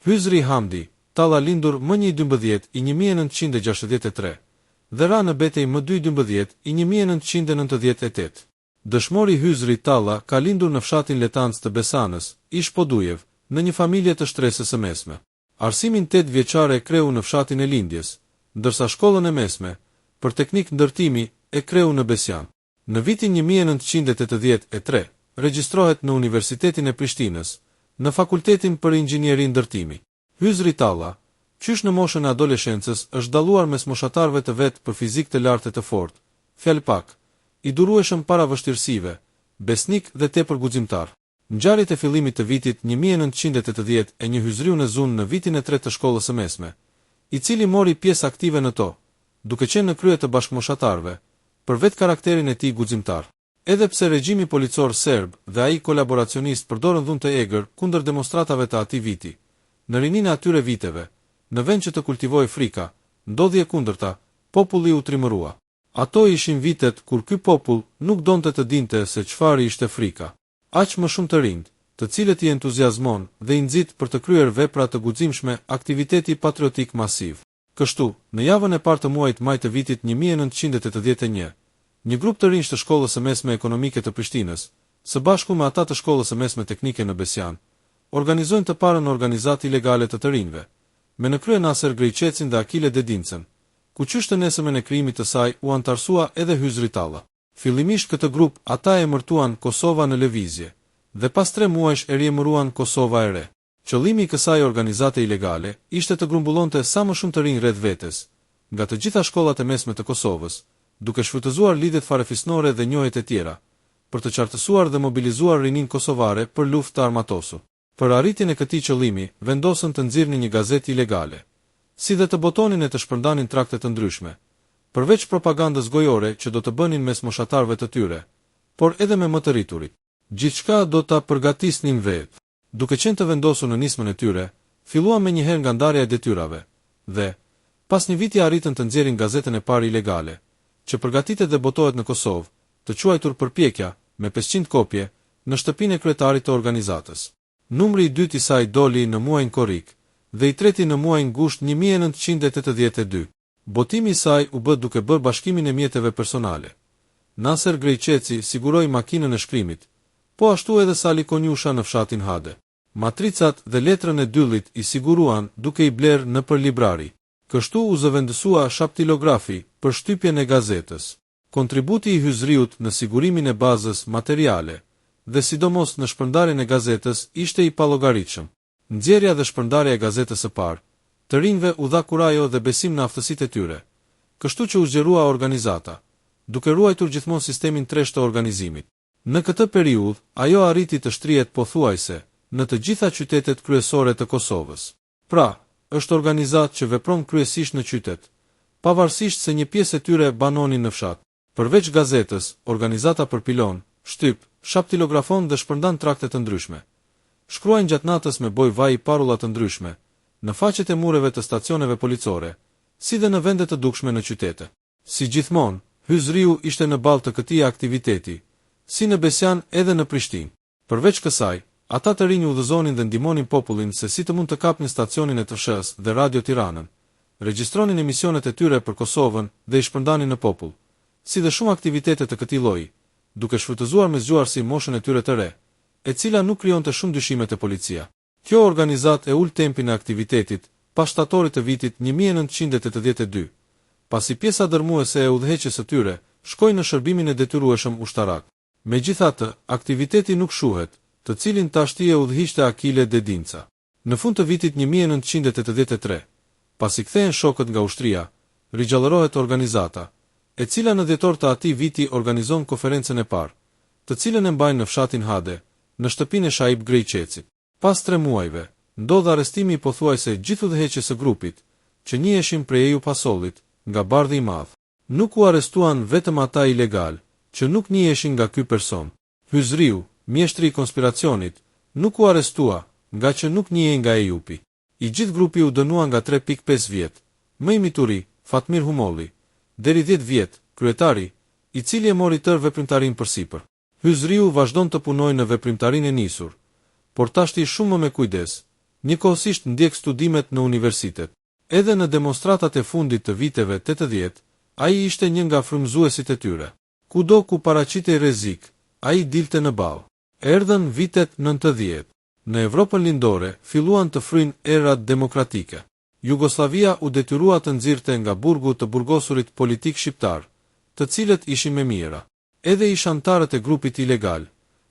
Hyzri Hamdi, Talla lindur më 1 i 1963, dhe ra në betej më 2 i 1998. Dëshmori Hyzri Talla ka lindur në fshatin Letanc të Besanës, ish Podujev, në një familje të shtresës së mesme. Arsimin 8 vjeçare e kreu në fshatin e lindjes, ndërsa shkollën e mesme, për teknik ndërtimi, e kreu në Besjan. Në vitin 1983, regjistrohet në Universitetin e Prishtinës, në Fakultetin për Inxhinieri Ndërtimi. Hyzri Talla, qysh në moshën e adoleshencës, është dalluar mes moshatarëve të vet për fizikë të lartë të fortë, fjalë pak, i durueshëm para vështirësive, besnik dhe tepër guximtar. Ngjarjet e fillimit të vitit 1980 e një hyzriu në zunë në vitin e 3 të shkollës së mesme, i cili mori pjesë aktive në to, duke qenë në krye të bashkëmoshatarëve, për vetë karakterin e tij guximtar. Edhe pse regjimi policor serb dhe ai kolaboracionist përdorën dhunë të egër kundër demonstratave të atij viti, në rinin e atyre viteve, në vend që të kultivojë frika, ndodhi e kundërta, populli u trimërua. Ato ishin vitet kur ky popull nuk donte të dinte se çfarë ishte frika. Aq më shumë të rinj, të cilët i entuziazmon dhe i nxit për të kryer vepra të guximshme, aktiviteti patriotik masiv. Kështu, në javën e parë të muajit maj të vitit 1981, një grup të rinj të shkollës së mesme ekonomike të Prishtinës, së bashku me ata të shkollës së mesme teknike në Besjan, organizojnë të parën organizatë ilegale të rinjve, me në krye Naser Grejqecin dhe Akile Dedincën, ku qysh të nesëmen e krijimit të saj u antarsua edhe Hyzri Talla. Fillimisht këtë grup ata e emërtuan Kosova në lëvizje, dhe pas 3 muajsh e riemëruan Kosova e re. Qëllimi i kësaj organizate ilegale ishte të grumbullonte sa më shumë të rinj rreth vetes, nga të gjitha shkollat e mesme të Kosovës, duke shfrytëzuar lidhjet farefisnore dhe njohjet e tjera, për të qartësuar dhe mobilizuar rinin kosovare për luftë të armatosur. Për arritjen e këtij qëllimi, vendosën të nxirrnin një gazetë ilegale, si dhe të botonin e të shpërndanin trakte të ndryshme, përveç propagandës gojore që do të bënin mes moshatarëve të tyre, por edhe me më të rriturit. Gjithçka do ta përgatisnin vetë. Duke qenë të vendosur në nismën e tyre, filluan me njëherë nga ndarja e detyrave, dhe, pas një viti arritën të nxjerrin gazetën e parë ilegale, që përgatitet dhe botohet në Kosovë, të quajtur Përpjekja, me 500 kopje, në shtëpinë e kryetarit të organizatës. Numri i dytë i saj doli në muajin korrik, dhe i treti në muajin gusht 1982. Botimi i saj u bë duke bërë bashkimin e mjeteve personale. Naser Grejqeci siguroi makinën e shkrimit, po ashtu edhe Sali Konjusha në fshatin Hade. Matricat dhe letrën e dyllit i siguruan duke i blerë nëpër librari. Kështu u zëvendësua shaptilografi për shtypjen e gazetës. Kontributi i hyzriut në sigurimin e bazës materiale dhe sidomos në shpërndarjen e gazetës ishte i pallogaritshëm. Nxjerrja dhe shpërndarja e gazetës së parë, të rinjve u dha kurajo dhe besim në aftësitë e tyre. Kështu që u zgjerua organizata, duke ruajtur gjithmonë sistemin tresh të organizimit. Në këtë periudhë, ajo arriti të shtrihet pothuajse në të gjitha qytetet kryesore të Kosovës. Pra, është organizatë që vepron kryesisht në qytet, pavarësisht se një pjesë e tyre banonin në fshat. Përveç gazetës, organizata përpilon, shtyp, shaptilografon dhe shpërndan trakte të ndryshme. Shkruajnë gjatë natës me boj vaj parulla të ndryshme, në faqet e mureve të stacioneve policore, si dhe në vende të dukshme në qytete. Si gjithmonë, hyzriu ishte në balë të këtij aktiviteti, si në Besjan edhe në Prishtinë. Përveç kësaj, ata të rinj udhëzonin dhe ndihmonin popullin se si të mund të kapnin stacionin e TSH-s dhe Radio Tiranën, regjistronin emisionet e tyre për Kosovën dhe i shpërndanin në popull, si dhe shumë aktivitete të këtij lloji, duke shfrytëzuar me zgjuarsi moshën e tyre të re, e cila nuk krijonte shumë dyshime te policia. Kjo organizatë e ul tempin e aktivitetit pas shtatorit të vitit 1982, pasi pjesa dërmuese e udhëheqjes së tyre shkoi në shërbimin e detyrueshëm ushtarak. Megjithatë, aktiviteti nuk shuhet, të cilin tashti e udhëhiqte Akile Dedinca. Në fund të vitit 1983, pasi kthehen shokët nga ushtria, rigjallërohet organizata, e cila në dhjetor të atij viti organizon konferencën e parë, të cilën e mbajnë në fshatin Hade, në shtëpinë e Shaib Grejqecit. Pas 3 muajve, ndodh arrestimi i pothuajse gjithë udhëheqjes së grupit, që njihen prej EU Pasollit, nga Bardhi i Madh. Nuk u arrestuan vetëm ata ilegal, që nuk njihen nga ky person. Hyzriu, mjeshtri i konspiracionit, nuk u arrestua, nga që nuk njihen nga EU-pi. I gjithë grupi u dënua nga 3.5 vjet. Më i mituri, Fatmir Humolli, deri 10 vjet, kryetari, i cili e mori tërë veprimtarinë përsipër. Hyzriu vazhdon të punojë në veprimtarinë e nisur, por tashti shumë më me kujdes, njëkohësisht ndjek studimet në universitet. Edhe në demonstratat e fundit të viteve 80, ai ishte një nga frymëzuesit e tyre. Kudo ku paraqitej rrezik, ai dilte në balë. Erdhën vitet 90. Në Evropën lindore filluan të fryjnë erat demokratike. Jugoslavia u detyrua të nxirrte nga burgu të burgosurit politik shqiptar, të cilët ishin me mira. Edhe ish antarët e grupit ilegal,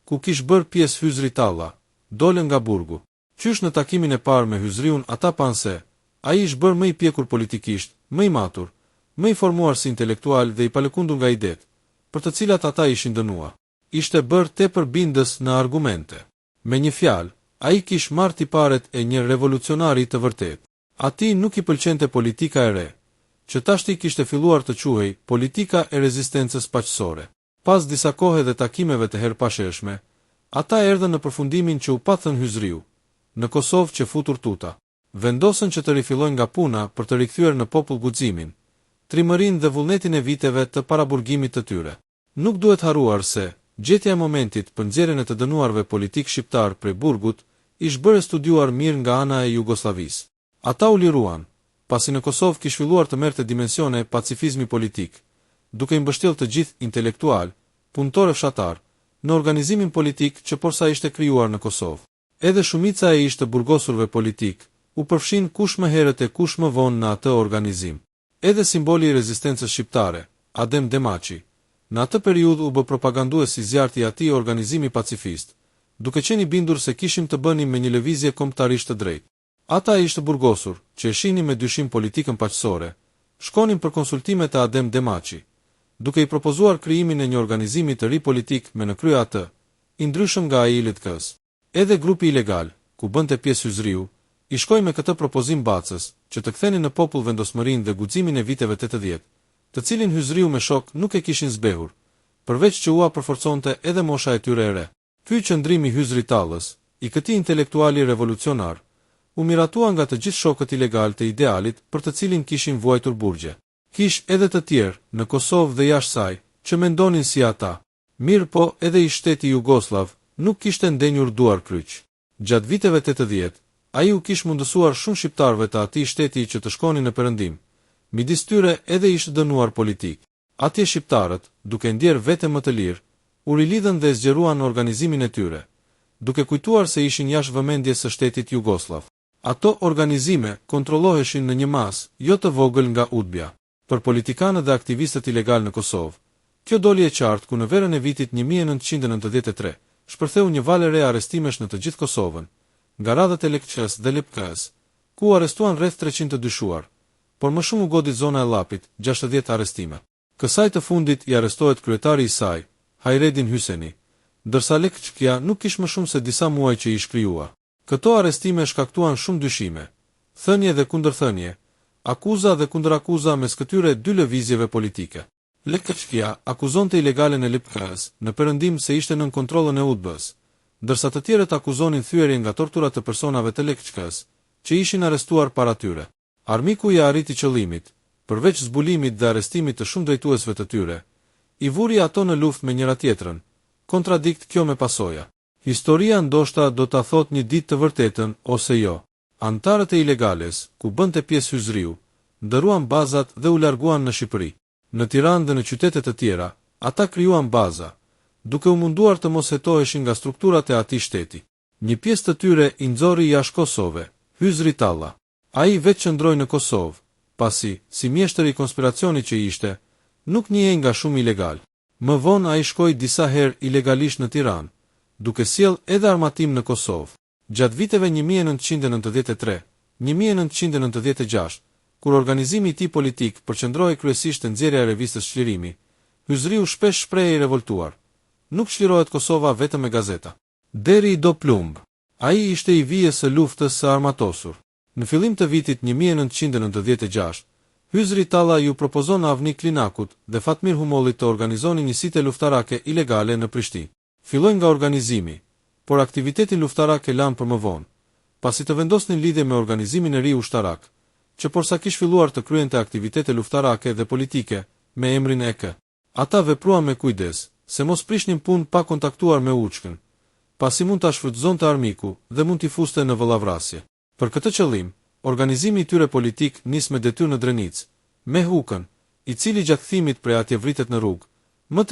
ku kish bërë pjesë Hyzri Talla, dolën nga burgu. Qysh në takimin e parë me Hyzriun ata panë se ai ish bërë më i pjekur politikisht, më i matur, më i formuar si intelektual dhe i palëkundur nga idet, për të cilat ata ishin dënuar. Ishte bërë tepër bindës në argumente. Me një fjalë, ai kish marrë tiparet e një revolucionari të vërtet. Ati nuk i pëlqente politika e re, që tashti kishte filluar të quhej politika e rezistencës paqësore. Pas disa kohe dhe takimeve të herpasheshme, ata erdhën në përfundimin që u pathën Hyzriu, në Kosovë që futur tuta. Vendosën që të rifillojnë nga puna për të rikthyer në popull guximin, trimërinë dhe vullnetin e viteve të paraburgimit të tyre. Nuk duhet haruar se gjetja e momentit për nxjerrjen e të dënuarve politik shqiptar prej burgut ish bërë studiuar mirë nga ana e Jugosllavisë. Ata u liruan, pasi në Kosovë kish filluar të merrte dimensione pacifizmi politik, duke i mbështjellë të gjithë intelektual, punëtorë fshatar, në organizimin politik që porsa ishte krijuar në Kosovë. Edhe shumica e ish të burgosurve politik u përfshin kush më herët e kush më vonë në atë organizim. Edhe simboli i rezistencës shqiptare, Adem Demaçi, në atë periudhë u bë propagandues si zjarti i atij organizimi pacifist, duke qenë i bindur se kishim të bënim me një lëvizje kombëtarisht të drejtë. Ata ishte burgosur, që e shihnin me dyshim politikën paqësore, shkonin për konsultimet e Adem Demaçi, duke i propozuar krijimin e një organizimi të ri politik me në krye atë, i ndryshëm nga ai i LTK-s. Edhe grupi ilegal, ku bënte pjesë Hyzriu, i shkoi me këtë propozim bacës, që të kthenin në popull vendosmërinë dhe guximin e viteve 80, të cilin Hyzriu me shok nuk e kishin zbehur, përveç që ua përforconte edhe mosha e tyre e re. Ky qëndrimi Hyzri Tallës, i këtij intelektuali revolucionar, u miratua nga të gjithë shokët ilegal të idealit për të cilin kishin vuajtur burgje. Kish edhe të tjerë, në Kosovë dhe jashtë saj, që mendonin si ata. Mirë po, edhe i shteti Jugoslav nuk kishte ndenjur duar kryq. Gjatë viteve 80, ai u kish mundësuar shumë shqiptarëve të atij shteti që të shkonin në perëndim. Midis tyre edhe ishte dënuar politik. Atje shqiptarët, duke ndjer vete më të lirë, u rilidhen dhe zgjeruan organizimin e tyre, duke kujtuar se ishin jashtë vëmendjes së shtetit Jugoslav. Ato organizime kontrolloheshin në një mas, jo të vogël nga Udbja. Për politikanët dhe aktivistët ilegal në Kosovë, kjo doli e qartë ku në verën e vitit 1993, shpërtheu një valë e re arrestimesh në të gjithë Kosovën, nga radhët e LTK-s dhe LPK-s, ku arrestuan rreth 300 të dyshuar, por më shumë u godit zona e Llapit, 60 arrestime. Kësaj të fundit i arrestohet kryetari i saj, Hajredin Hyseni, ndërsa LTK-ja nuk kish më shumë se disa muaj që i shkrijua. Këto arrestime shkaktuan shumë dyshime, thënie dhe kundërthënie, akuza dhe kundërakuza mes këtyre dy lëvizjeve politike. LTK-ja akuzonte ilegalen e LPK-s në perëndim se ishte nën kontrollën e UDB-s, ndërsa të tjerët akuzonin thyerje nga tortura të personave të LTK-s që ishin arrestuar para tyre. Armiku i arriti qëllimit, përveç zbulimit dhe arrestimit të shumë drejtuesve të tyre, i vuri ato në luftë me njëra tjetrën, kontradikt kjo me pasoja. Historia ndoshta do ta thot një ditë të vërtetën ose jo. Antarët e ilegales, ku bënte pjesë Hyzriu, ndëruan bazat dhe u larguan në Shqipëri. Në Tiranë dhe në qytete të tjera, ata krijuan baza, duke u munduar të mos hetoheshin nga strukturat e atij shteti. Një pjesë të tyre i nxorri jashtë Kosovë, Hyzri Talla. Ai vetë qëndroi në Kosovë, pasi, si mjeshtër i konspiracionit që ishte, nuk njihej nga shumë ilegal. Më vonë ai shkoi disa herë ilegalisht në Tiranë, duke sjell edhe armatim në Kosovë. Gjatë viteve 1993-1996, kur organizimi i tij politik përqendrohej kryesisht te nxjerrja e revistës Çlirimi, Hyzriu shpesh shprehej i revoltuar. Nuk çlirohet Kosova vetëm me gazeta. Deri i do plumb. Ai ishte i vijës së luftës së armatosur. Në fillim të vitit 1996, Hyzri Talla ju propozon Avni Klinakut dhe Fatmir Humollit të organizonin një site luftarake ilegale në Prishtinë. Filloi nga organizimi, por aktivitetin luftarak e lanë për më vonë, pasi të vendosnin lidhje me organizimin e ri ushtarak, që porsa kish filluar të kryente aktivitete luftarake dhe politike me emrin EK. Ata vepruan me kujdes, se mos prishnin punë pa kontaktuar me Uçkën, pasi mund ta shfrytëzonte armiku dhe mund t'i fuste në vëllavrasje. Për këtë qëllim, organizimi I tyre politik nis me detyrë në Drenicë, me Hukën, I cili gjatë kthimit prej atje vritet në rrugë, më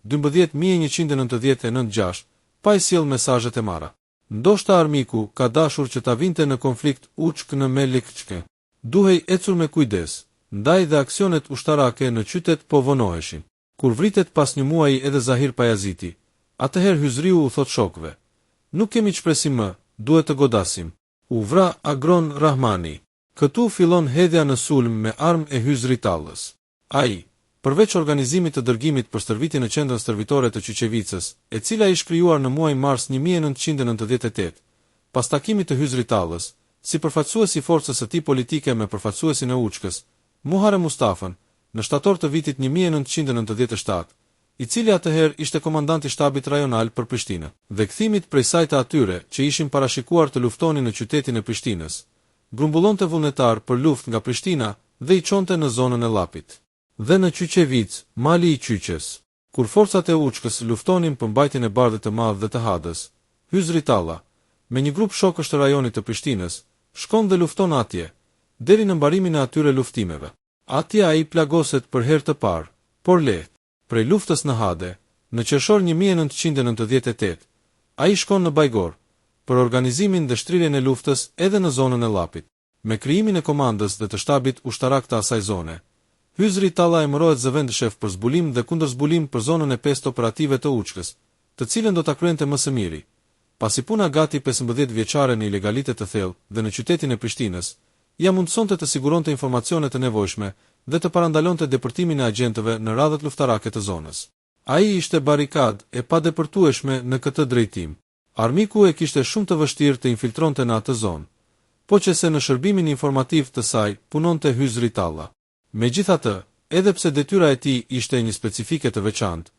30-12-1196, pa I sjell mesazhet e marra. Ndoshta armiku ka dashur që ta vinte në konflikt Uçk në Melikçke. Duhej ecur me kujdes, ndaj dhe aksionet ushtarake në qytet po vonoheshin. Kur vritet pas një muaji edhe Zahir Pajaziti, atëherë Hyzriu u thot shokëve: "Nuk kemi çpresim më, duhet të godasim." U vra Agron Rahmani. Këtu fillon hedhja në sulm me armë e Hyzri Tallës. Ai, përveç organizimit të dërgimit për stërvitje në qendrën stërvitore të Qyqevicës, e cila ish krijuar në muajin mars 1998, pas takimit të Hyzrit Tallës, si përfaqësues I forcës së tij politike me përfaqësuesin e Uçkës, Muharrem Mustafën, në shtator të vitit 1997, I cili atëherë ishte komandanti shtabit rajonal për Prishtinë, dhe kthimit prej saj të atyre që ishin parashikuar të luftonin në qytetin e Prishtinës, grumbullonte vullnetar për luftë nga Prishtina dhe I çonte në zonën e Llapit. Dhe në Qyqevicë, mali I Qyqes, kur forcat e Uçkës luftonin për mbajtjen e Bardhit të Madh dhe të Hadës, Hyzri Talla, me një grup shokësh të rajonit të Prishtinës, shkon dhe lufton atje, deri në mbarimin e atyre luftimeve. Atje ai plagoset për herë të parë, por lehtë. Prej luftës në Hade, në qershor 1998, ai shkon në Bajgor, për organizimin dhe shtrirjen e luftës edhe në zonën e Llapit. Me krijimin e komandës dhe të shtabit ushtarak të asaj zone, Hyzri Talla emërohet zëvendëshef për zbulim dhe kundërzbulim për zonën e 5 operative të Uçkës, të cilën do ta kryente më së miri. Pasi puna gati 15 vjeçare në ilegalitet të thellë dhe në qytetin e Prishtinës, ja mundsonte të siguronte informacione të nevojshme dhe të parandalonte depërtimin e agjentëve në radhët luftarake të zonës. Ai ishte barikad e padepërtueshme në këtë drejtim. Armiku e kishte shumë të vështirë të infiltronte në atë zonë, po që se në shërbimin informativ të saj punonte Hyzri Talla. Megjithatë, edhe pse detyra e tij ishte një specifike të veçantë,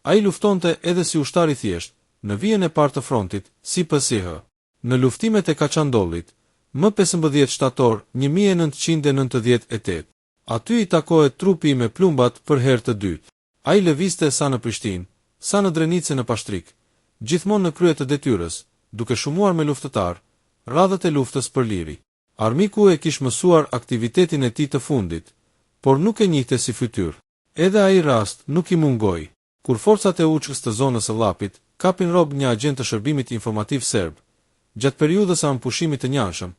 ai luftonte edhe si ushtar I thjesht, në vijën e parë të frontit, si PSH. Në luftimet e Kaçandollit, më 15 shtator 1998, aty I takohet trupi me plumbat për herë të dytë. Ai lëvizte sa në Prishtinë, sa në Drenicë në Pashtrik, gjithmonë në krye të detyrës, duke shumuar me luftëtar radhët e luftës për liri. Armiku e kishte mësuar aktivitetin e tij të fundit, por nuk e njihte si fytyrë. Edhe ai rast nuk I mungoi. Kur forcat e Uçkës të zonës së Llapit kapin rob një agent të shërbimit informativ serb, gjatë periudhës së ampushimit të njanshëm,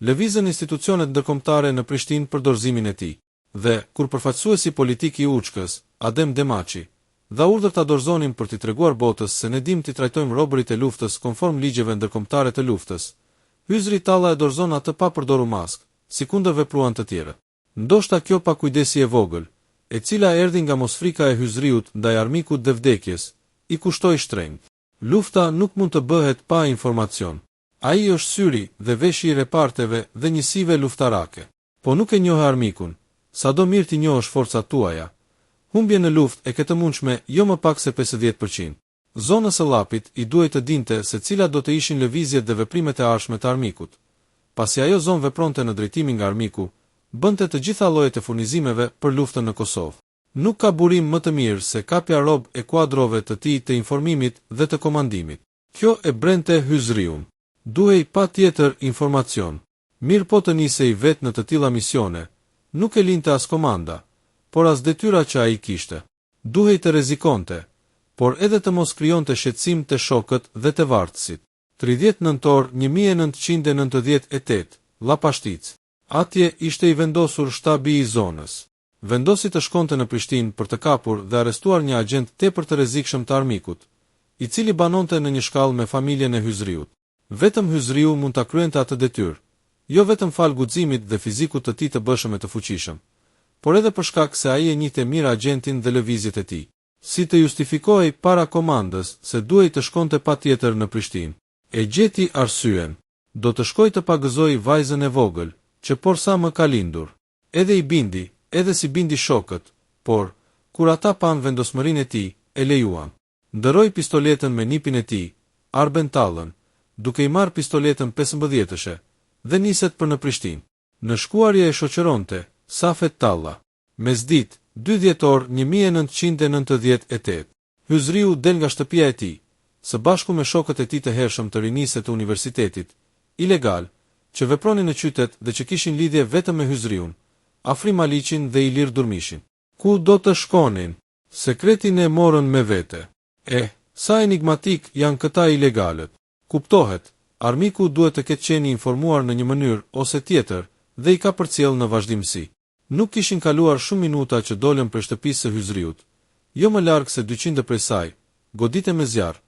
lëvizën institucionet ndërkombëtare në Prishtinë për dorëzimin e tij. Dhe kur përfaqësuesi politik I Uçkës, Adem Demaçi, dha urdhër ta dorëzonin për t'i treguar botës se ne dim t'i trajtojmë robërit e luftës konform ligjeve ndërkombëtare të luftës, Hyzri Talla e dorëzon atë pa përdorur maskë, sikundër vepruan të tjerë. Ndoshta kjo pa kujdesi e vogël, e cila erdhi nga mosfrika e Hyzriut ndaj armikut dhe vdekjes, I kushtoi shtrenjtë. Lufta nuk mund të bëhet pa informacion. Ai është syri dhe veshi I reparteve dhe njësive luftarake. Po nuk e njoh armikun, sado mirë ti njohësh forcat tuaja. Humbje në luftë e këtë mundshme jo më pak se 50%. Zonës së Llapit I duhet të dinte se cilat do të ishin lëvizjet dhe veprimet e ardhshme të armikut. Pasi ajo zonë vepronte në drejtimin nga armiku, bënte të gjitha llojet e furnizimeve për luftën në Kosovë. Nuk ka burim më të mirë se kapja rob e kuadrove të tij të informimit dhe të komandimit. Kjo e brente Hyzriun. Duhej patjetër informacion. Mirë po të nisej vetë në të tilla misione, nuk e linte as komanda, por as detyra që ai kishte. Duhej të rrezikonte, por edhe të mos krijonte shqetësim te shokët dhe te vartësit. 30 nëntor 1998, Llapashtic. Atje ishte I vendosur shtabi I zonës. Vendosi të shkonte në Prishtinë për të kapur dhe arrestuar një agent tepër të rrezikshëm të armikut, I cili banonte në një shkallë me familjen e Hyzriut. Vetëm Hyzriu mund ta kryente atë detyrë, jo vetëm fal guximit dhe fizikut të tij të bëshëm e të fuqishëm, por edhe për shkak se ai e njihte mirë agentin dhe lëvizjet e tij. Si të justifikohej para komandës se duhej të shkonte patjetër në Prishtinë. E gjeti arsyen. Do të shkoj të pagëzoj vajzën e vogël, që por sa më ka lindur. Edhe I bindi, edhe si bindi shokët, por, kur ata pan vendosmërinë e tij, e lejuan. Ndëroi pistoletën me nipin e tij, Arben Tallën, duke I marrë pistoletën 15-eshe, dhe niset për në Prishtinë. Në shkuarje e shoqëronte Safet Talla. Mesditë, 2 dhjetor 1998. Hyzriu del nga shtëpia e tij, së bashku me shokët e tij të hershëm të rinisë të universitetit, ilegal, që vepronin në qytet dhe që kishin lidhje vetëm me Hyzriun, Afrim Maliqin dhe Ilir Durmishin. Ku do të shkonin? Sekretin e morën me vete. Sa enigmatik janë këta ilegalët. Kuptohet, armiku duhet të ketë qenë informuar në një mënyrë ose tjetër dhe i ka përcjell në vazhdimsi. Nuk kishin kaluar shumë minuta që dolën prej shtëpisë së Hyzriut, jo më larg se 200 prej saj, godite me zjarr,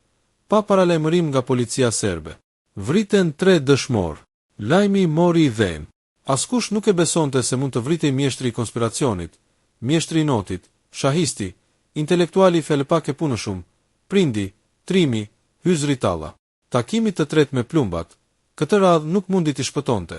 pa paralajmërim nga policia serbe. Vriten 3 dëshmor. Lajmi mori i dhen. Askush nuk e besonte se mund të vritej mjeshtri i konspiracionit, mjeshtri i notit, shahisti, intelektuali fjalëpak e punëshum, prindi, trimi, Hyzri Talla. Takimi të tretë me plumbat, këtë radhë nuk mundi t'i shpëtonte,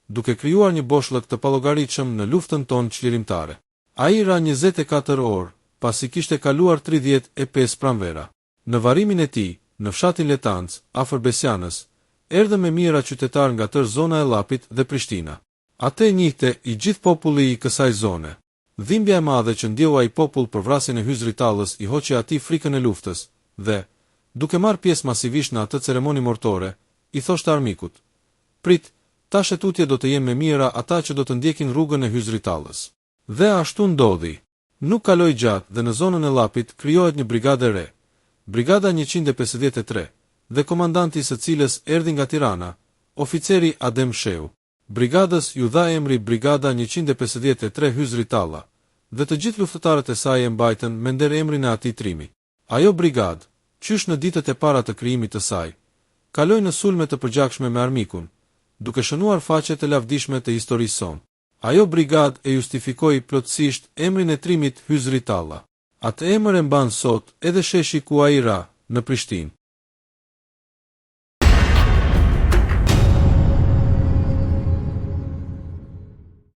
duke krijuar një boshllëk të pallogaritshëm në luftën tonë çlirimtare. Ai ra 24 orë, pasi kishte kaluar 35 pranvera. Në varrimin e tij, në fshatin Letanc, afër Besjanës, erdhë me mijëra qytetar nga tërë zona e Llapit dhe Prishtina. Atë njihte i gjithë populli i kësaj zone. Dhimbja e madhe që ndjeu ai popull për vrasjen e Hyzrit Tallës i hoqi atij frikën e luftës dhe, duke marrë pjesë masivisht në atë ceremoni mortore, i thoshte armikut: "Prit, tash e tutje do të jenë me mijëra ata që do të ndjekin rrugën e Hyzrit Tallës." Dhe ashtu ndodhi. Nuk kaloi gjatë dhe në zonën e Llapit krijohet një brigadë e re, Brigada 153, dhe komandanti së cilës erdhi nga Tirana, oficeri Adem Sheu. Brigadës ju dha emri Brigada 153 Hyzri Talla, dhe të gjithë luftëtarët e saj e mbajtën me nder emrin e atij Trimi. Ajo brigadë, qysh në ditët e para të krijimit të saj, kaloi në sulme të përgjakshme me armikun, duke shënuar faqet e lavdishme të historisë sonë. Ajo brigadë e justifikoi plotësisht emrin e Trimit Hyzri Talla. Atë emër e mban sot edhe sheshi ku ai ra, në Prishtinë.